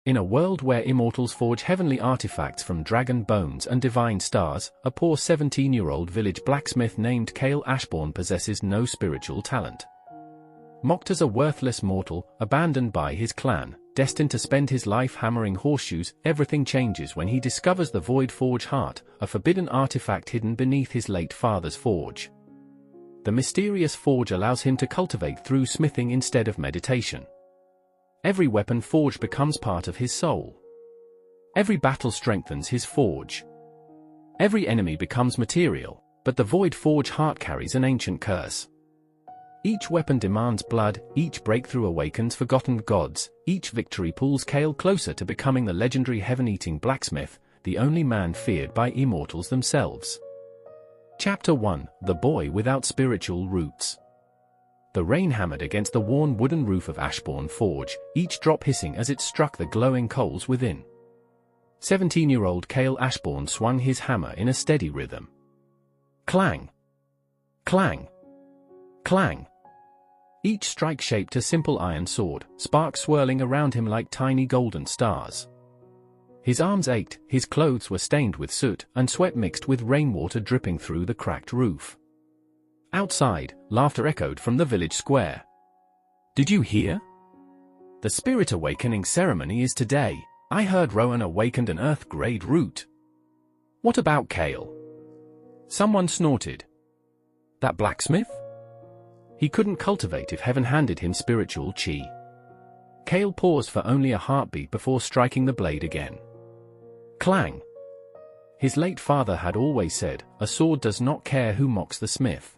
In a world where immortals forge heavenly artifacts from dragon bones and divine stars, a poor 17-year-old village blacksmith named Kael Ashborn possesses no spiritual talent. Mocked as a worthless mortal, abandoned by his clan, destined to spend his life hammering horseshoes, everything changes when he discovers the Void Forge Heart, a forbidden artifact hidden beneath his late father's forge. The mysterious forge allows him to cultivate through smithing instead of meditation. Every weapon forged becomes part of his soul. Every battle strengthens his forge. Every enemy becomes material, but the Void Forge Heart carries an ancient curse. Each weapon demands blood, each breakthrough awakens forgotten gods, each victory pulls Kael closer to becoming the legendary heaven-eating blacksmith, the only man feared by immortals themselves. Chapter 1: The Boy Without Spiritual Roots. The rain hammered against the worn wooden roof of Ashborn Forge, each drop hissing as it struck the glowing coals within. 17-year-old Kael Ashborn swung his hammer in a steady rhythm. Clang! Clang! Clang! Each strike shaped a simple iron sword, sparks swirling around him like tiny golden stars. His arms ached, his clothes were stained with soot, and sweat mixed with rainwater dripping through the cracked roof. Outside, laughter echoed from the village square. Did you hear? The spirit awakening ceremony is today. I heard Rowan awakened an Earth-grade root. What about Kael? Someone snorted. That blacksmith? He couldn't cultivate if heaven handed him spiritual chi. Kael paused for only a heartbeat before striking the blade again. Clang! His late father had always said, a sword does not care who mocks the smith.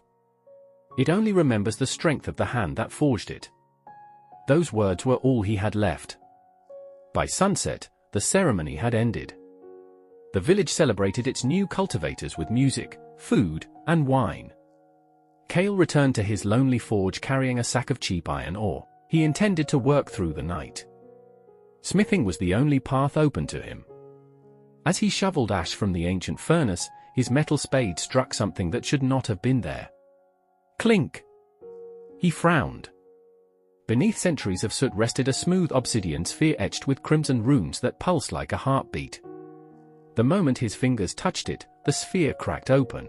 It only remembers the strength of the hand that forged it. Those words were all he had left. By sunset, the ceremony had ended. The village celebrated its new cultivators with music, food, and wine. Kael returned to his lonely forge carrying a sack of cheap iron ore. He intended to work through the night. Smithing was the only path open to him. As he shoveled ash from the ancient furnace, his metal spade struck something that should not have been there. Clink! He frowned. Beneath centuries of soot rested a smooth obsidian sphere etched with crimson runes that pulsed like a heartbeat. The moment his fingers touched it, the sphere cracked open.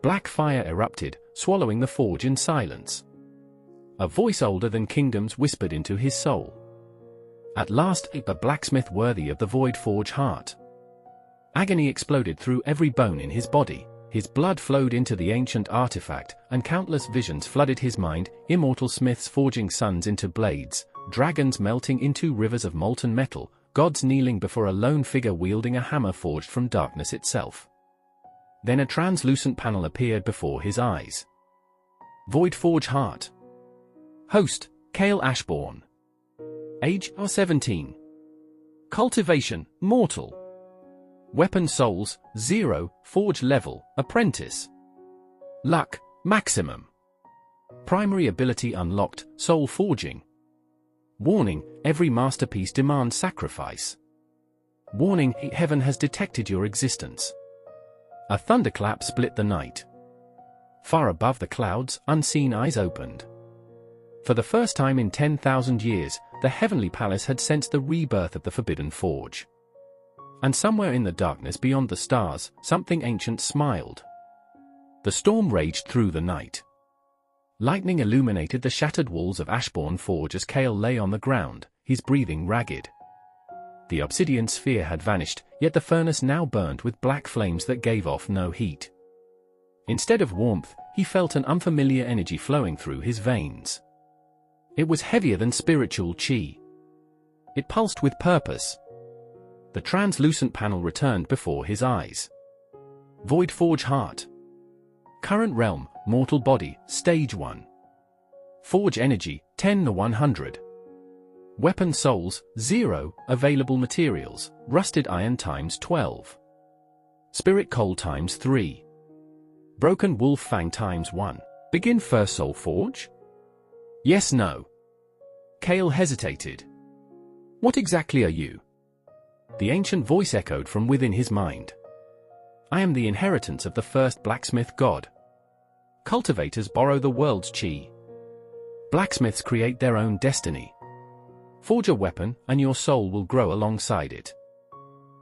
Black fire erupted, swallowing the forge in silence. A voice older than kingdoms whispered into his soul. At last, a blacksmith worthy of the Void Forge Heart. Agony exploded through every bone in his body. His blood flowed into the ancient artifact, and countless visions flooded his mind, immortal smiths forging suns into blades, dragons melting into rivers of molten metal, gods kneeling before a lone figure wielding a hammer forged from darkness itself. Then a translucent panel appeared before his eyes. Void Forge Heart. Host, Kael Ashborn. Age, 17. Cultivation, mortal. Weapon souls, 0, forge level, apprentice. Luck, maximum. Primary ability unlocked, soul forging. Warning, every masterpiece demands sacrifice. Warning, heaven has detected your existence. A thunderclap split the night. Far above the clouds, unseen eyes opened. For the first time in 10,000 years, the heavenly palace had sensed the rebirth of the forbidden forge. And somewhere in the darkness beyond the stars, something ancient smiled. The storm raged through the night. Lightning illuminated the shattered walls of Ashborn Forge as Kael lay on the ground, his breathing ragged. The obsidian sphere had vanished, yet the furnace now burned with black flames that gave off no heat. Instead of warmth, he felt an unfamiliar energy flowing through his veins. It was heavier than spiritual chi. It pulsed with purpose. The translucent panel returned before his eyes. Void Forge Heart. Current realm, mortal body, stage 1. Forge energy, 10/100. Weapon souls, 0, available materials, rusted iron times 12. Spirit coal times 3. Broken wolf fang times 1. Begin first soul forge? Yes, no. Kael hesitated. What exactly are you? The ancient voice echoed from within his mind. I am the inheritance of the first blacksmith god. Cultivators borrow the world's chi. Blacksmiths create their own destiny. Forge a weapon, and your soul will grow alongside it.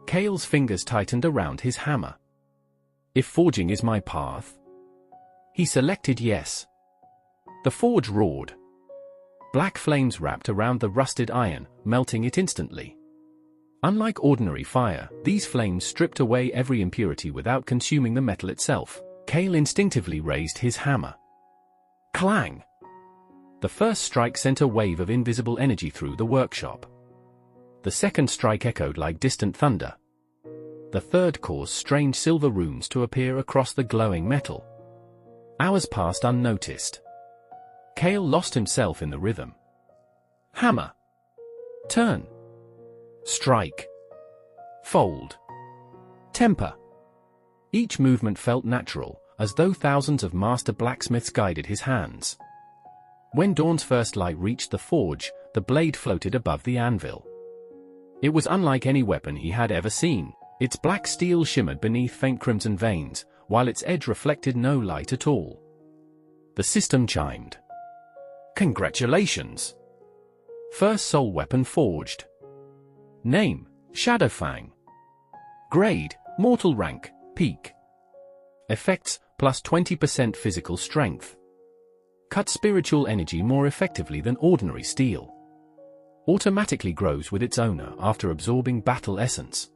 Kael's fingers tightened around his hammer. If forging is my path? He selected yes. The forge roared. Black flames wrapped around the rusted iron, melting it instantly. Unlike ordinary fire, these flames stripped away every impurity without consuming the metal itself. Kael instinctively raised his hammer. Clang! The first strike sent a wave of invisible energy through the workshop. The second strike echoed like distant thunder. The third caused strange silver runes to appear across the glowing metal. Hours passed unnoticed. Kael lost himself in the rhythm. Hammer. Turn. Strike. Fold. Temper. Each movement felt natural, as though thousands of master blacksmiths guided his hands. When dawn's first light reached the forge, the blade floated above the anvil. It was unlike any weapon he had ever seen. Its black steel shimmered beneath faint crimson veins, while its edge reflected no light at all. The system chimed. Congratulations! First soul weapon forged. Name, Shadowfang. Grade, Mortal Rank, Peak. Effects, plus 20% physical strength. Cut spiritual energy more effectively than ordinary steel. Automatically grows with its owner after absorbing battle essence.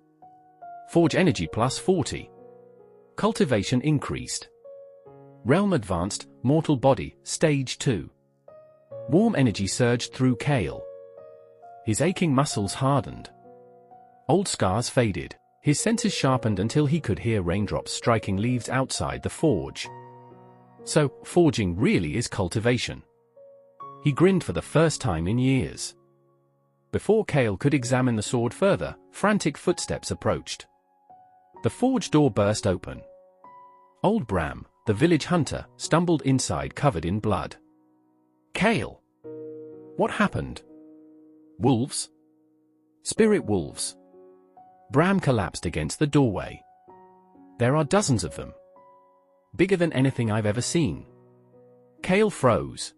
Forge energy plus 40. Cultivation increased. Realm advanced, mortal body, stage 2. Warm energy surged through Kael. His aching muscles hardened. Old scars faded. His senses sharpened until he could hear raindrops striking leaves outside the forge. So, forging really is cultivation. He grinned for the first time in years. Before Kael could examine the sword further, frantic footsteps approached. The forge door burst open. Old Bram, the village hunter, stumbled inside covered in blood. Kael! What happened? Wolves? Spirit wolves. Bram collapsed against the doorway. There are dozens of them. Bigger than anything I've ever seen. Kael froze.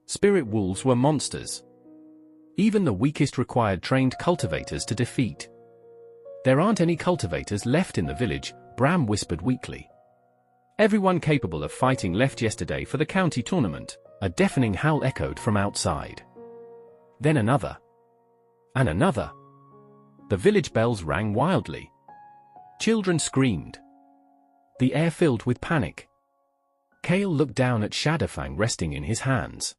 Spirit wolves were monsters. Even the weakest required trained cultivators to defeat. There aren't any cultivators left in the village, Bram whispered weakly. Everyone capable of fighting left yesterday for the county tournament. A deafening howl echoed from outside. Then another. And another. The village bells rang wildly. Children screamed. The air filled with panic. Kael looked down at Shadowfang resting in his hands.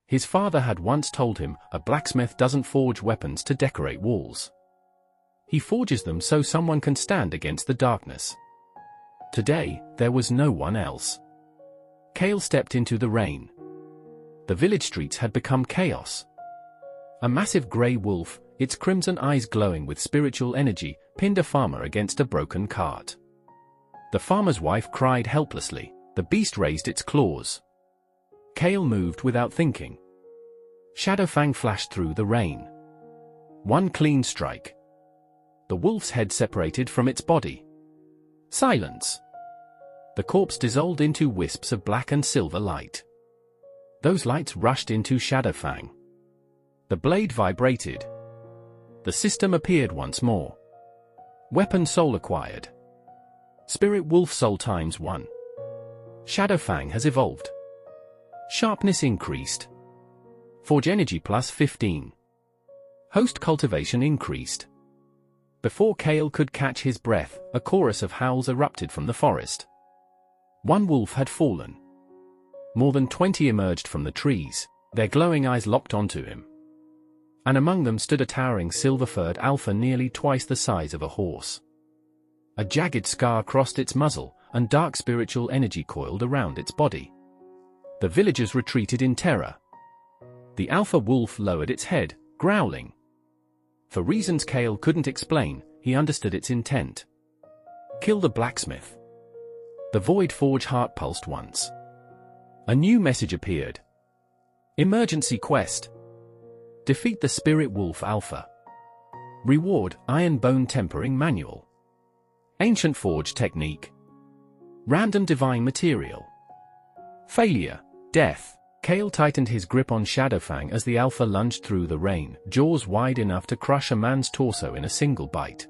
His father had once told him, a blacksmith doesn't forge weapons to decorate walls. He forges them so someone can stand against the darkness. Today, there was no one else. Kael stepped into the rain. The village streets had become chaos. A massive grey wolf, its crimson eyes glowing with spiritual energy, pinned a farmer against a broken cart. The farmer's wife cried helplessly. The beast raised its claws. Kael moved without thinking. Shadowfang flashed through the rain. One clean strike. The wolf's head separated from its body. Silence. The corpse dissolved into wisps of black and silver light. Those lights rushed into Shadowfang. The blade vibrated. The system appeared once more. Weapon soul acquired. Spirit wolf soul times 1. Shadowfang has evolved. Sharpness increased. Forge energy plus 15. Host cultivation increased. Before Kael could catch his breath, a chorus of howls erupted from the forest. One wolf had fallen. More than 20 emerged from the trees, their glowing eyes locked onto him. And among them stood a towering silver-furred alpha nearly twice the size of a horse. A jagged scar crossed its muzzle, and dark spiritual energy coiled around its body. The villagers retreated in terror. The alpha wolf lowered its head, growling. For reasons Kael couldn't explain, he understood its intent. Kill the blacksmith. The void forge heart pulsed once. A new message appeared. Emergency quest. Defeat the spirit wolf alpha. Reward, iron bone tempering manual. Ancient forge technique. Random divine material. Failure, death. Kael tightened his grip on Shadowfang as the Alpha lunged through the rain, jaws wide enough to crush a man's torso in a single bite.